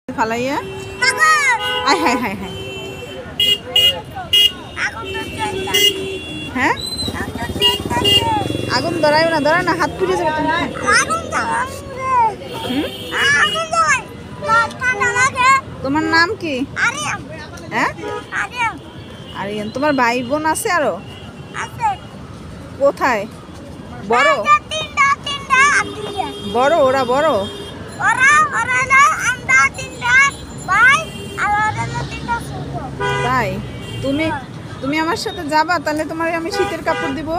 ফালাইয়া আয় হায় হায় হায় হ্যাঁ আগুন ধরাইও না, ধরা না, হাত পুড়ে যাবে তোমার নাম কি? হ্যাঁ আরিয়ান। তোমার ভাই বোন আছে আরো? কোথায়? বড় বড় ওরা বড়? তাই তুমি তুমি আমার সাথে যাবা? তাহলে তোমার আমি শীতের কাপড় দিব।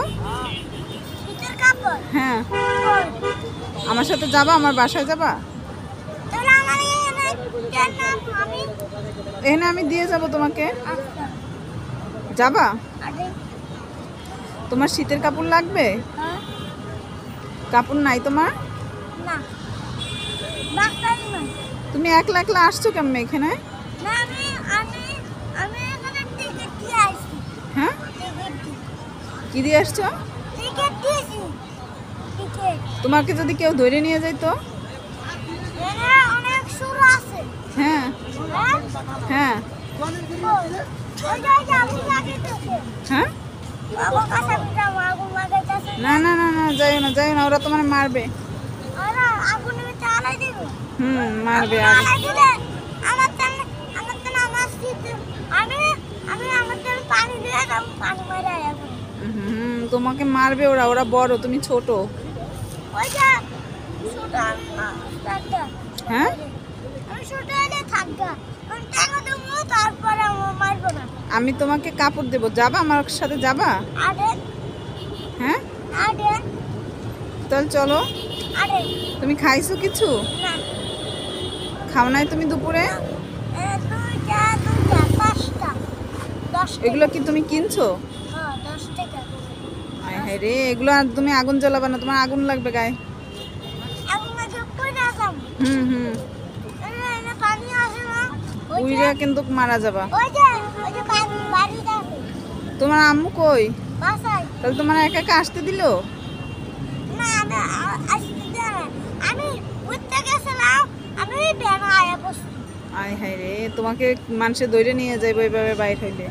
হ্যাঁ আমার সাথে যাবা? আমার বাসায় যাবা? এখানে আমি দিয়ে যাব তোমাকে। যাবা? তোমার শীতের কাপড় লাগবে? কাপড় নাই তোমার? তুমি একলা একলা আসছো কেমন এখানে? হ্যাঁ কি দিয়ে আসছো? তোমাকে যদি কেউ ধরে নিয়ে যায় তো? হ্যাঁ হ্যাঁ হ্যাঁ না না না না যাইও না, যাইও না, ওরা তোমার মারবে। মারবে। আর তোমাকে মারবে ওরা, ওরা বড়, তুমি ছোট। হ্যাঁ আমি তোমাকে কাপড় দেবো, যাবা আমার সাথে? যাবা? হ্যাঁ তাহলে চলো। তুমি খাইছো কিছু? খাও নাই তুমি দুপুরে? এগুলো কি তুমি কিনছো? হ্যাঁ রে, এগুলো তুমি আগুন জ্বালাবা না, তোমার আগুন লাগবে গায়ে। উইরা কিন্তু মারা যাবা। তোমার আম্মু কই? তাহলে তোমার একা একা আসতে দিল? আয় হায় রে, তোমাকে মানুষে দৌড়ে নিয়ে যাইবো এভাবে বাইরে হইলে।